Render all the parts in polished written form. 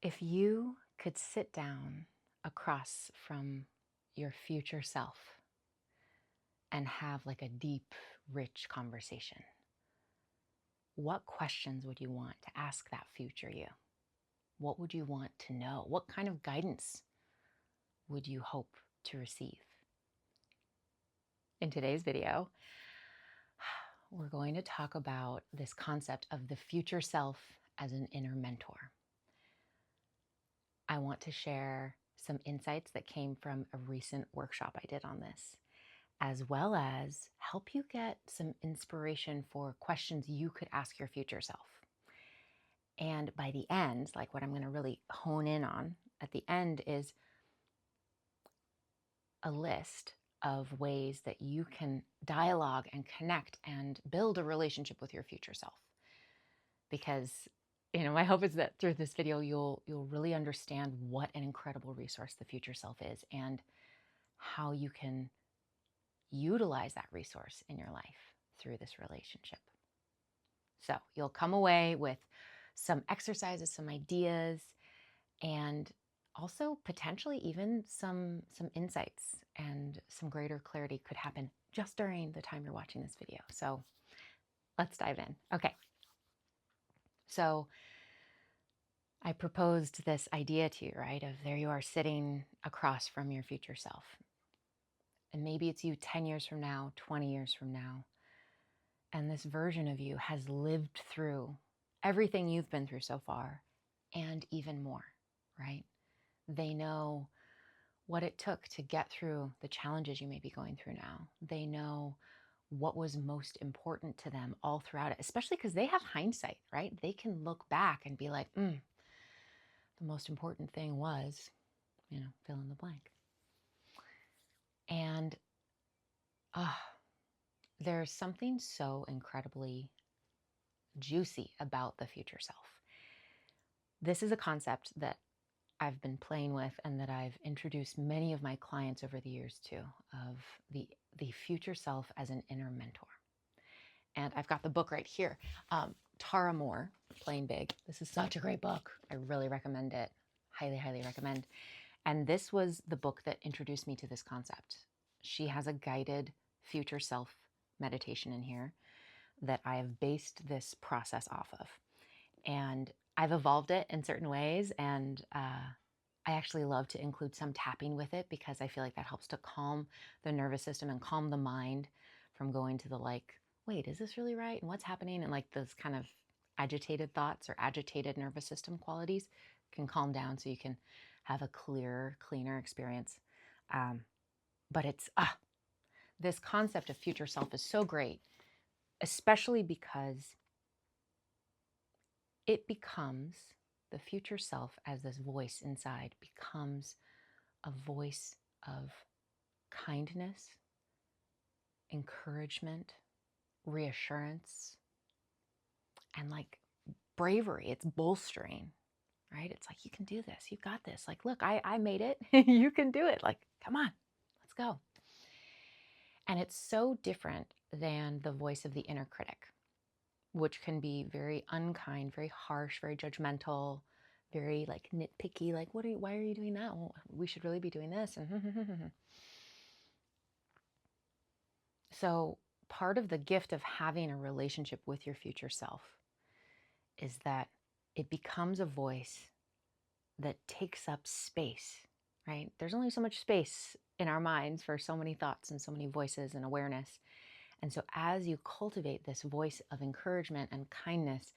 If you could sit down across from your future self and have like a deep, rich conversation, what questions would you want to ask that future you? What would you want to know? What kind of guidance would you hope to receive? In today's video, we're going to talk about this concept of the future self as an inner mentor. I want to share some insights that came from a recent workshop I did on this, as well as help you get some inspiration for questions you could ask your future self. And by the end, like what I'm going to really hone in on at the end is a list of ways that you can dialogue and connect and build a relationship with your future self. Because, my hope is that through this video, you'll really understand what an incredible resource the future self is and how you can utilize that resource in your life through this relationship. So you'll come away with some exercises, some ideas, and also potentially even some insights, and some greater clarity could happen just during the time you're watching this video. So let's dive in. Okay. So I proposed this idea to you, right? Of there you are sitting across from your future self. And maybe it's you 10 years from now, 20 years from now. And this version of you has lived through everything you've been through so far and even more, right? They know what it took to get through the challenges you may be going through now. They know what was most important to them all throughout it, especially because they have hindsight, right? They can look back and be like, the most important thing was, fill in the blank. And there's something so incredibly juicy about the future self. This is a concept that I've been playing with and that I've introduced many of my clients over the years to, of the future self as an inner mentor. And I've got the book right here. Tara Mohr, Playing Big. This is such a great book. I really recommend it. Highly, highly recommend. And this was the book that introduced me to this concept. She has a guided future self meditation in here that I have based this process off of. And I've evolved it in certain ways. And I actually love to include some tapping with it because I feel like that helps to calm the nervous system and calm the mind from going to the like, wait, is this really right? And what's happening? And like those kind of agitated thoughts or agitated nervous system qualities can calm down so you can have a clearer, cleaner experience. But it's, this concept of future self is so great, especially because it becomes, the future self as this voice inside becomes a voice of kindness, encouragement, reassurance, and like bravery. It's bolstering, right? It's like, you can do this. You've got this. Like, look, I made it. You can do it. Like, come on, let's go. And it's so different than the voice of the inner critic, which can be very unkind, very harsh, very judgmental, very like nitpicky, like, why are you doing that? Well, we should really be doing this. So part of the gift of having a relationship with your future self is that it becomes a voice that takes up space, right? There's only so much space in our minds for so many thoughts and so many voices and awareness. And so as you cultivate this voice of encouragement and kindness,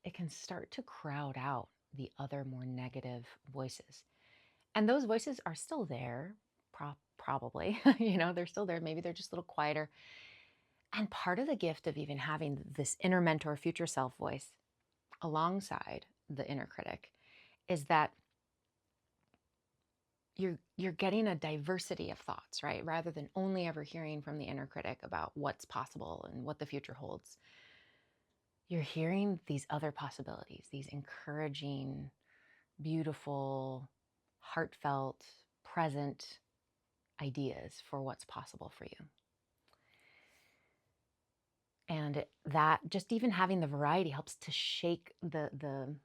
it can start to crowd out the other more negative voices. And those voices are still there, probably, they're still there. Maybe they're just a little quieter. And part of the gift of even having this inner mentor, future self voice alongside the inner critic is that you're getting a diversity of thoughts, right? Rather than only ever hearing from the inner critic about what's possible and what the future holds. You're hearing these other possibilities, these encouraging, beautiful, heartfelt, present ideas for what's possible for you. And that just even having the variety helps to shake the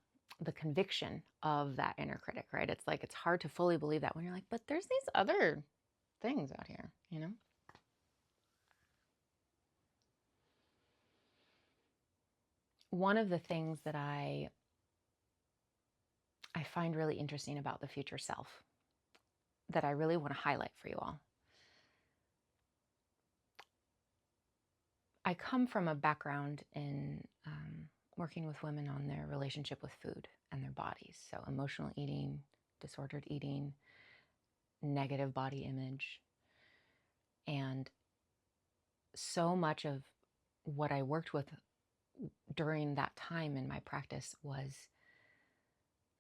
the conviction of that inner critic, right? It's like, it's hard to fully believe that when you're like, but there's these other things out here, you know? One of the things that I find really interesting about the future self that I really want to highlight for you all. I come from a background in working with women on their relationship with food and their bodies. So emotional eating, disordered eating, negative body image. And so much of what I worked with during that time in my practice was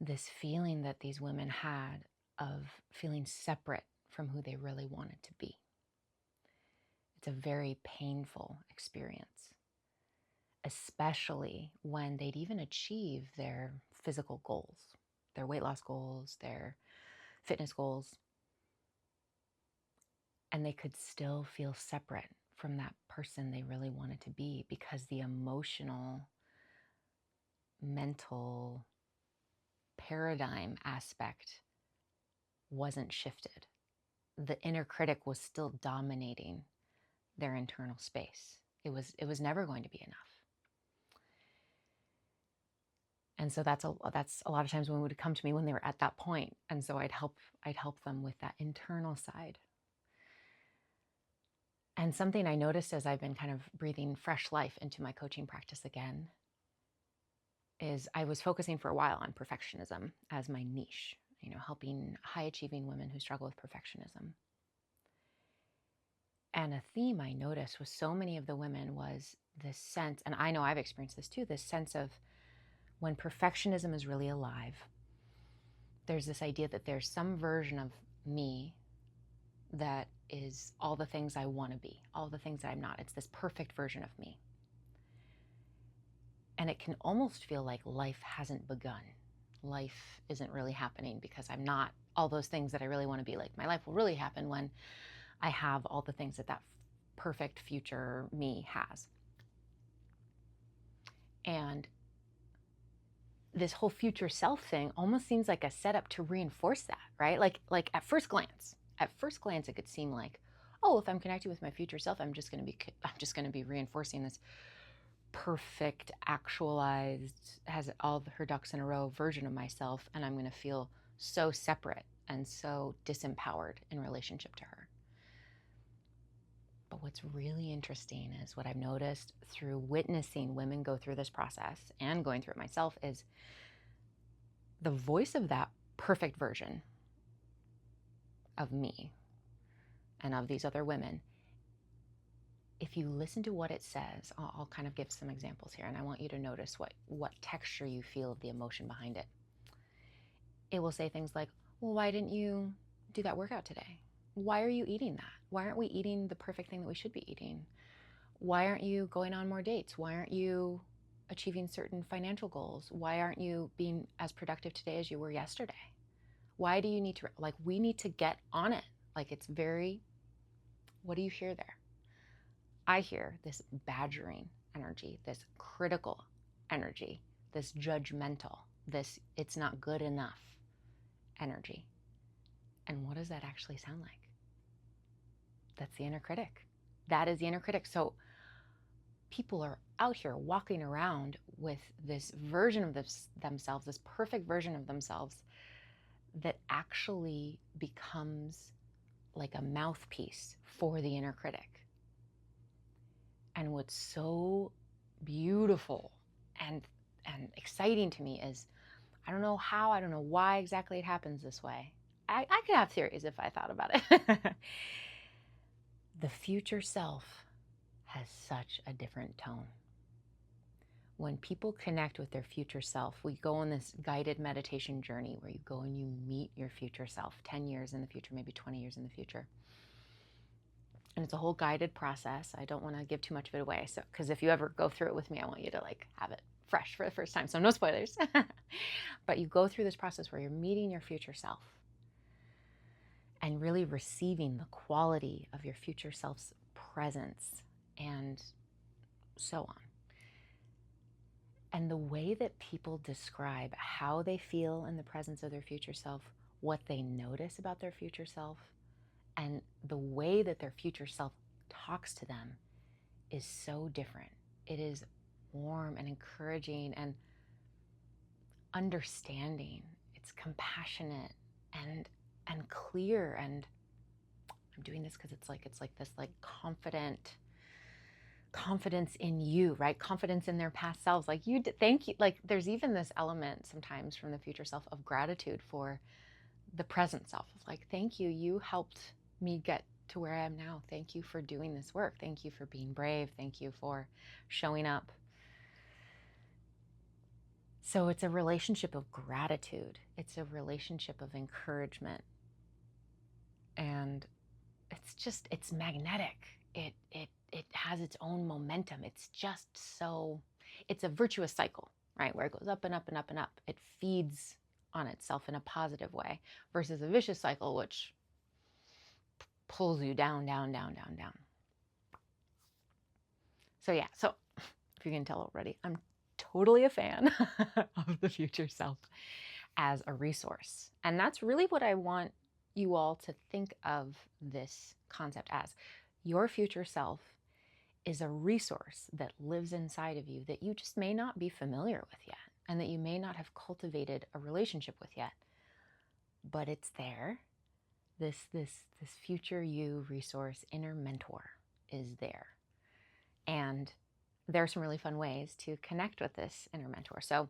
this feeling that these women had of feeling separate from who they really wanted to be. It's a very painful experience, especially when they'd even achieve their physical goals, their weight loss goals, their fitness goals, and they could still feel separate from that person they really wanted to be because the emotional, mental paradigm aspect wasn't shifted. The inner critic was still dominating their internal space. It was never going to be enough. And so that's a lot of times when would come to me when they were at that point. And so I'd help them with that internal side. And something I noticed as I've been kind of breathing fresh life into my coaching practice again is I was focusing for a while on perfectionism as my niche, you know, helping high achieving women who struggle with perfectionism. And a theme I noticed with so many of the women was this sense, and I know I've experienced this too, this sense of when perfectionism is really alive, there's this idea that there's some version of me that is all the things I want to be, all the things that I'm not. It's this perfect version of me. And it can almost feel like life hasn't begun. Life isn't really happening because I'm not all those things that I really want to be. Like my life will really happen when I have all the things that perfect future me has. And this whole future self thing almost seems like a setup to reinforce that, right? Like at first glance, it could seem like, oh, if I'm connected with my future self, I'm just going to be reinforcing this perfect, actualized, has all her ducks in a row version of myself, and I'm going to feel so separate and so disempowered in relationship to her. But what's really interesting is what I've noticed through witnessing women go through this process and going through it myself is the voice of that perfect version of me and of these other women. If you listen to what it says, I'll kind of give some examples here, and I want you to notice what texture you feel of the emotion behind it. It will say things like, well, why didn't you do that workout today? Why are you eating that? Why aren't we eating the perfect thing that we should be eating? Why aren't you going on more dates? Why aren't you achieving certain financial goals? Why aren't you being as productive today as you were yesterday? Why do you need to, like, we need to get on it. Like, it's very, what do you hear there? I hear this badgering energy, this critical energy, this judgmental, this it's not good enough energy. And what does that actually sound like? That's the inner critic. That is the inner critic. So people are out here walking around with this version of themselves, this perfect version of themselves that actually becomes like a mouthpiece for the inner critic. And what's so beautiful and exciting to me is, I don't know how, I don't know why exactly it happens this way. I could have theories if I thought about it. The future self has such a different tone. When people connect with their future self, we go on this guided meditation journey where you go and you meet your future self 10 years in the future, maybe 20 years in the future. And it's a whole guided process. I don't want to give too much of it away. So, because if you ever go through it with me, I want you to like have it fresh for the first time. So no spoilers. But you go through this process where you're meeting your future self and really receiving the quality of your future self's presence and so on. And the way that people describe how they feel in the presence of their future self, what they notice about their future self, and the way that their future self talks to them is so different. It is warm and encouraging and understanding. It's compassionate and clear. And I'm doing this because it's like this like confidence in you, right? Confidence in their past selves. Like you did, thank you. Like there's even this element sometimes from the future self of gratitude for the present self. Of like, thank you. You helped me get to where I am now. Thank you for doing this work. Thank you for being brave. Thank you for showing up. So it's a relationship of gratitude. It's a relationship of encouragement. And it's magnetic. It has its own momentum. It's just so, it's a virtuous cycle, right? Where it goes up and up and up and up. It feeds on itself in a positive way versus a vicious cycle, which pulls you down, down, down, down, down. So yeah, so if you can tell already, I'm totally a fan of the future self as a resource. And that's really what I want you all to think of this concept as. Your future self is a resource that lives inside of you that you just may not be familiar with yet and that you may not have cultivated a relationship with yet. But it's there. This future you resource, inner mentor, is there. And there are some really fun ways to connect with this inner mentor. So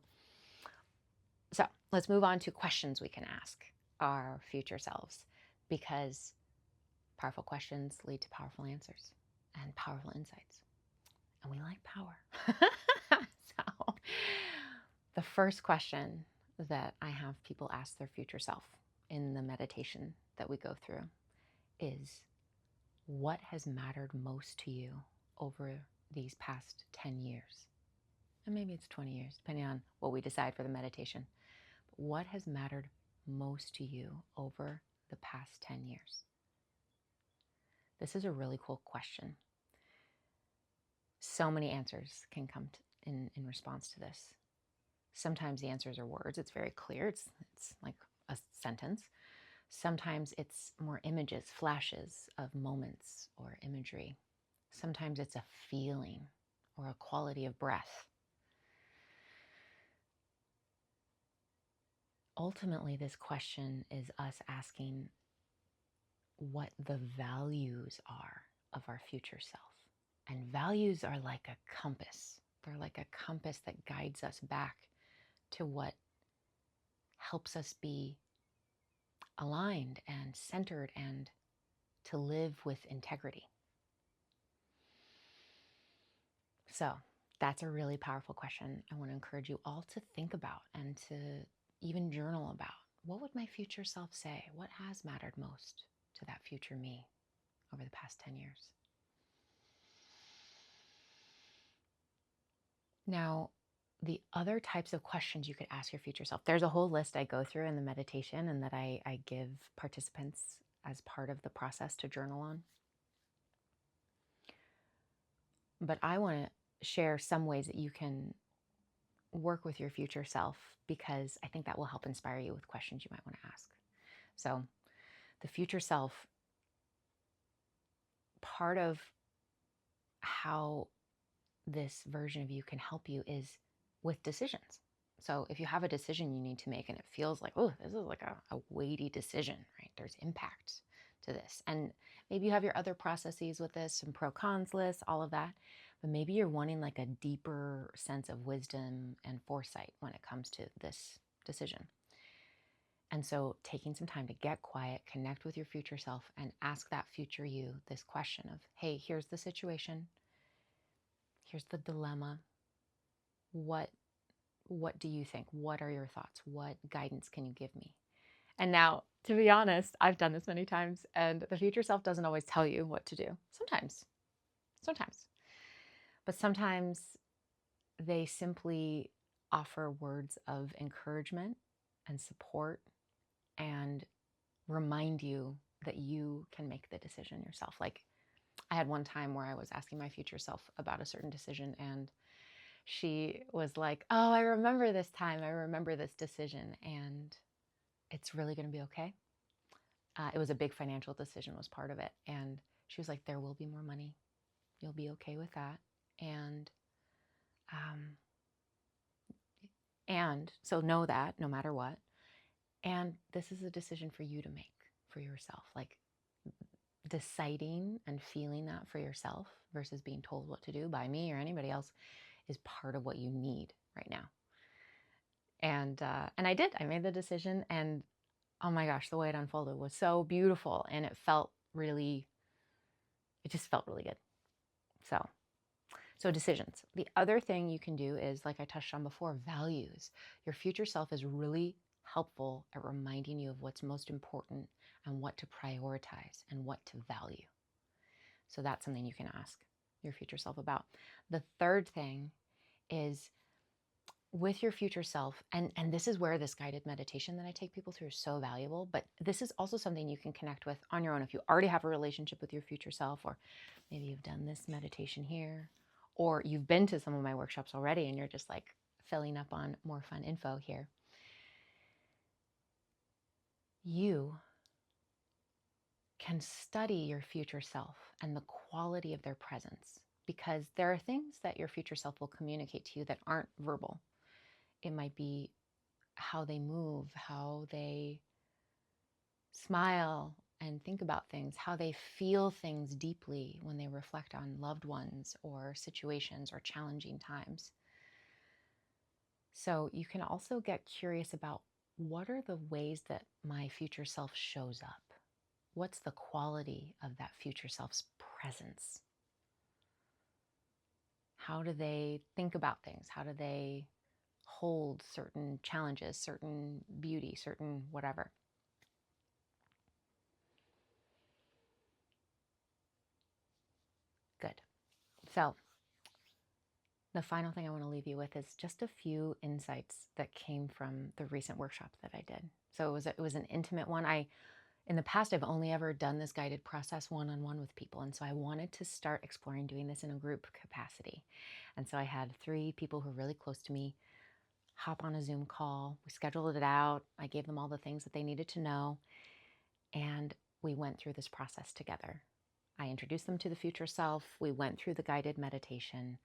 let's move on to questions we can ask our future selves, because powerful questions lead to powerful answers and powerful insights. And we like power. So the first question that I have people ask their future self in the meditation that we go through is, what has mattered most to you over these past 10 years? And maybe it's 20 years, depending on what we decide for the meditation. But what has mattered most to you over the past 10 years? This is a really cool question. So many answers can come in response to this. Sometimes the answers are words. It's very clear. It's like a sentence. Sometimes it's more images, flashes of moments or imagery. Sometimes it's a feeling or a quality of breath. Ultimately, this question is us asking what the values are of our future self. And values are like a compass. They're like a compass that guides us back to what helps us be aligned and centered and to live with integrity. So that's a really powerful question. I want to encourage you all to think about and to even journal about. What would my future self say? What has mattered most to that future me over the past 10 years? Now, the other types of questions you could ask your future self, there's a whole list I go through in the meditation and that I give participants as part of the process to journal on. But I want to share some ways that you can work with your future self, because I think that will help inspire you with questions you might want to ask. So the future self, part of how this version of you can help you is with decisions. So if you have a decision you need to make and it feels like, oh, this is like a weighty decision, right? There's impact to this. And maybe you have your other processes with this, some pro cons lists, all of that. But maybe you're wanting like a deeper sense of wisdom and foresight when it comes to this decision. And so taking some time to get quiet, connect with your future self, and ask that future you this question of, hey, here's the situation. Here's the dilemma. What do you think? What are your thoughts? What guidance can you give me? And now, to be honest, I've done this many times, and the future self doesn't always tell you what to do. Sometimes. But sometimes they simply offer words of encouragement and support and remind you that you can make the decision yourself. Like I had one time where I was asking my future self about a certain decision, and she was like, oh, I remember this time. I remember this decision, and it's really going to be okay. It was a big financial decision was part of it. And she was like, there will be more money. You'll be okay with that. And so know that no matter what. And this is a decision for you to make for yourself. Like deciding and feeling that for yourself versus being told what to do by me or anybody else is part of what you need right now. And I did. I made the decision, and oh my gosh, the way it unfolded was so beautiful, and it just felt really good. So decisions. The other thing you can do is, like I touched on before, values. Your future self is really helpful at reminding you of what's most important and what to prioritize and what to value. So that's something you can ask your future self about. The third thing is with your future self, and this is where this guided meditation that I take people through is so valuable, but this is also something you can connect with on your own if you already have a relationship with your future self, or maybe you've done this meditation here, or you've been to some of my workshops already and you're just like filling up on more fun info here. You can study your future self and the quality of their presence, because there are things that your future self will communicate to you that aren't verbal. It might be how they move, how they smile and think about things, how they feel things deeply when they reflect on loved ones or situations or challenging times. So you can also get curious about, what are the ways that my future self shows up? What's the quality of that future self's presence? How do they think about things? How do they hold certain challenges, certain beauty, certain whatever? Good. So the final thing I want to leave you with is just a few insights that came from the recent workshop that I did. So it was an intimate one. In the past, I've only ever done this guided process one-on-one with people. And so I wanted to start exploring doing this in a group capacity. And so I had 3 people who are really close to me hop on a Zoom call. We scheduled it out. I gave them all the things that they needed to know. And we went through this process together. I introduced them to the future self. We went through the guided meditation.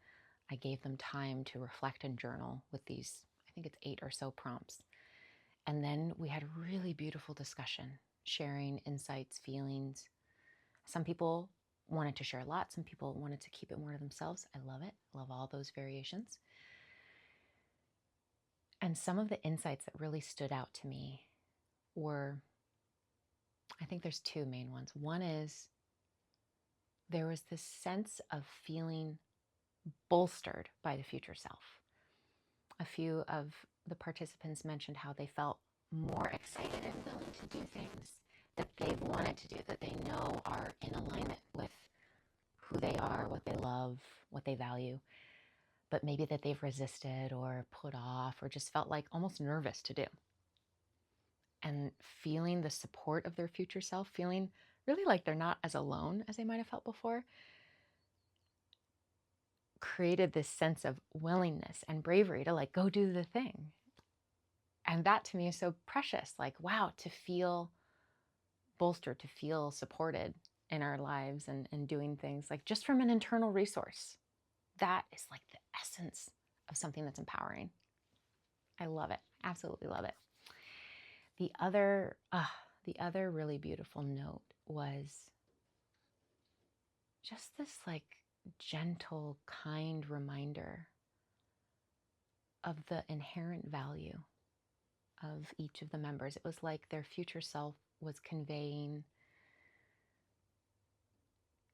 I gave them time to reflect and journal with these, I think it's 8 or so prompts. And then we had a really beautiful discussion, sharing insights, feelings. Some people wanted to share a lot. Some people wanted to keep it more to themselves. I love it. I love all those variations. And some of the insights that really stood out to me were, I think there's 2 main ones. One is there was this sense of feeling bolstered by the future self. A few of the participants mentioned how they felt more excited and willing to do things that they've wanted to do, that they know are in alignment with who they are, what they love, what they value, but maybe that they've resisted or put off or just felt like almost nervous to do. And feeling the support of their future self, feeling really like they're not as alone as they might have felt before, created this sense of willingness and bravery to like go do the thing. And that to me is so precious. Like, wow, to feel bolstered, to feel supported in our lives and doing things like just from an internal resource. That is like the essence of something that's empowering. I love it. Absolutely love it. The other really beautiful note was just this like gentle, kind reminder of the inherent value of each of the members. It was like their future self was conveying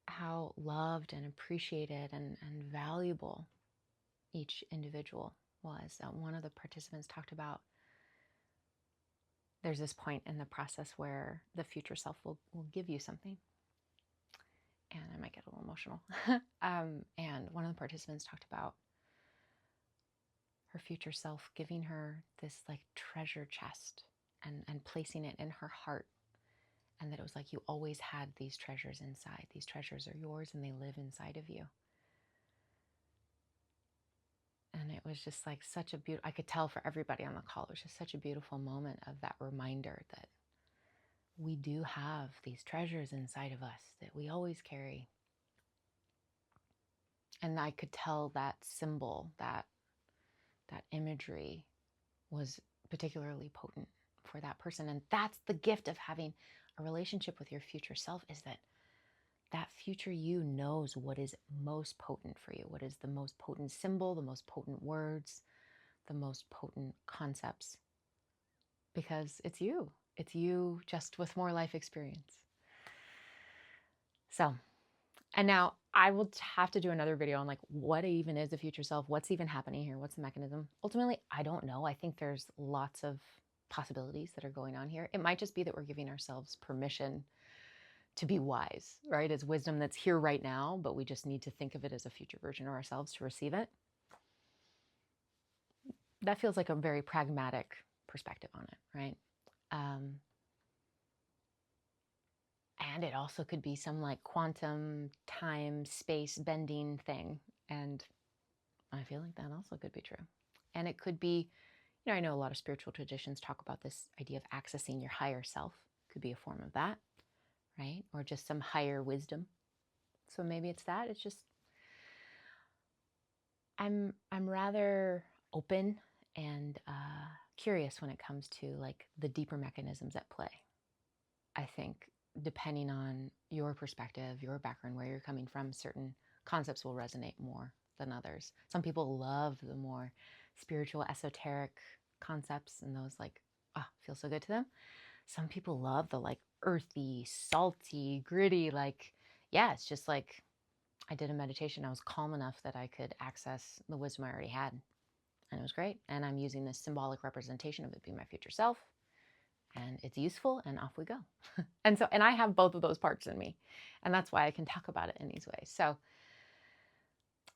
how loved and appreciated and valuable each individual was. One of the participants talked about there's this point in the process where the future self will give you something. And I might get a little emotional. And one of the participants talked about her future self giving her this like treasure chest and placing it in her heart. And that it was like, you always had these treasures inside. These treasures are yours and they live inside of you. And it was just like such a beautiful, I could tell for everybody on the call, it was just such a beautiful moment of that reminder that we do have these treasures inside of us that we always carry. And I could tell that symbol, that imagery was particularly potent for that person. And that's the gift of having a relationship with your future self, is that future you knows what is most potent for you, what is the most potent symbol, the most potent words, the most potent concepts, because it's you. It's you, just with more life experience. So, and now I will have to do another video on like what even is the future self, what's even happening here, what's the mechanism. Ultimately, I don't know. I think there's lots of possibilities that are going on here. It might just be that we're giving ourselves permission to be wise, right? It's wisdom that's here right now, but we just need to think of it as a future version of ourselves to receive it. That feels like a very pragmatic perspective on it, right? And it also could be some like quantum time space bending thing. And I feel like that also could be true. And it could be, you know, I know a lot of spiritual traditions talk about this idea of accessing your higher self. Could be a form of that, right? Or just some higher wisdom. So maybe it's that. It's just, I'm rather open and curious when it comes to like the deeper mechanisms at play. I think depending on your perspective, your background, where you're coming from, certain concepts will resonate more than others. Some people love the more spiritual, esoteric concepts, and those like, feel so good to them. Some people love the like earthy, salty, gritty, like, yeah, it's just like I did a meditation. I was calm enough that I could access the wisdom I already had. And it was great. And I'm using this symbolic representation of it being my future self. And it's useful, and off we go. And I have both of those parts in me. And that's why I can talk about it in these ways. So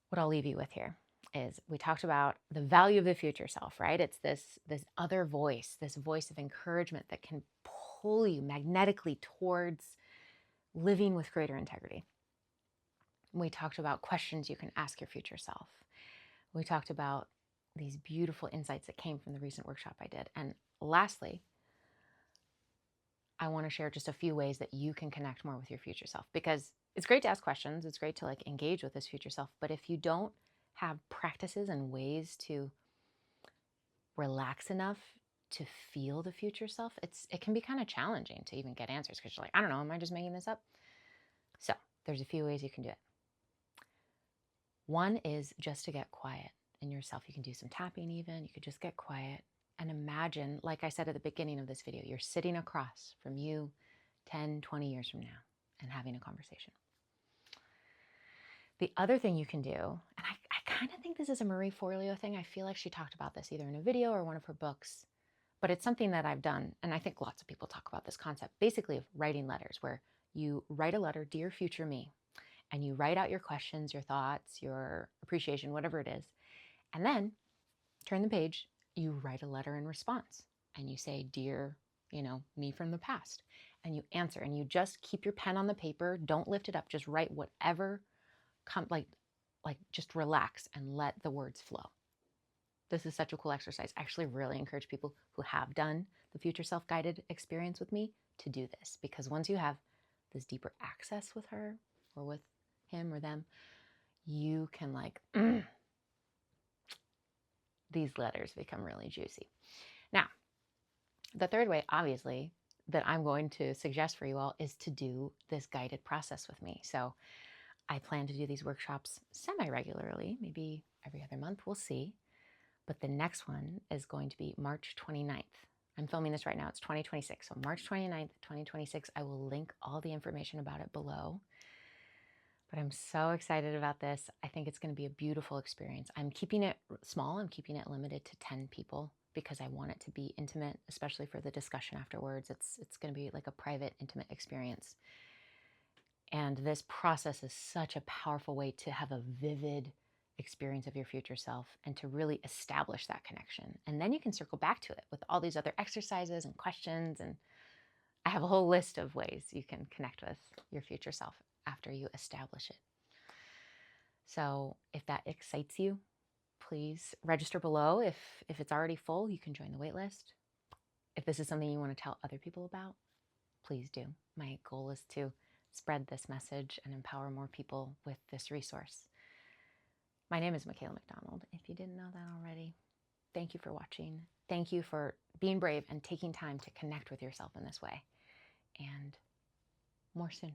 what I'll leave you with here is we talked about the value of the future self, right? It's this other voice, this voice of encouragement that can pull you magnetically towards living with greater integrity. We talked about questions you can ask your future self. We talked about these beautiful insights that came from the recent workshop I did. And lastly, I want to share just a few ways that you can connect more with your future self, because it's great to ask questions. It's great to like engage with this future self. But if you don't have practices and ways to relax enough to feel the future self, it can be kind of challenging to even get answers, because you're like, I don't know, am I just making this up? So there's a few ways you can do it. One is just to get quiet in yourself. You can do some tapping even. You could just get quiet and imagine, like I said at the beginning of this video, you're sitting across from you 10, 20 years from now and having a conversation. The other thing you can do, and I kind of think this is a Marie Forleo thing. I feel like she talked about this either in a video or one of her books, but it's something that I've done. And I think lots of people talk about this concept, basically of writing letters, where you write a letter, dear future me, and you write out your questions, your thoughts, your appreciation, whatever it is. And then turn the page, you write a letter in response and you say, dear, me from the past, and you answer, and you just keep your pen on the paper. Don't lift it up. Just write whatever like just relax and let the words flow. This is such a cool exercise. I actually really encourage people who have done the future self-guided experience with me to do this, because once you have this deeper access with her or with him or them, you can like, these letters become really juicy. Now, the third way, obviously, that I'm going to suggest for you all is to do this guided process with me. So I plan to do these workshops semi-regularly, maybe every other month, we'll see. But the next one is going to be March 29th. I'm filming this right now, it's 2026. So March 29th, 2026, I will link all the information about it below. But I'm so excited about this. I think it's going to be a beautiful experience. I'm keeping it small. I'm keeping it limited to 10 people because I want it to be intimate, especially for the discussion afterwards. It's going to be like a private, intimate experience. And this process is such a powerful way to have a vivid experience of your future self and to really establish that connection. And then you can circle back to it with all these other exercises and questions. And I have a whole list of ways you can connect with your future self after you establish it. So if that excites you, please register below. If it's already full, you can join the wait list. If this is something you want to tell other people about, please do. My goal is to spread this message and empower more people with this resource. My name is Makayla McDonald, if you didn't know that already. Thank you for watching. Thank you for being brave and taking time to connect with yourself in this way. And more soon.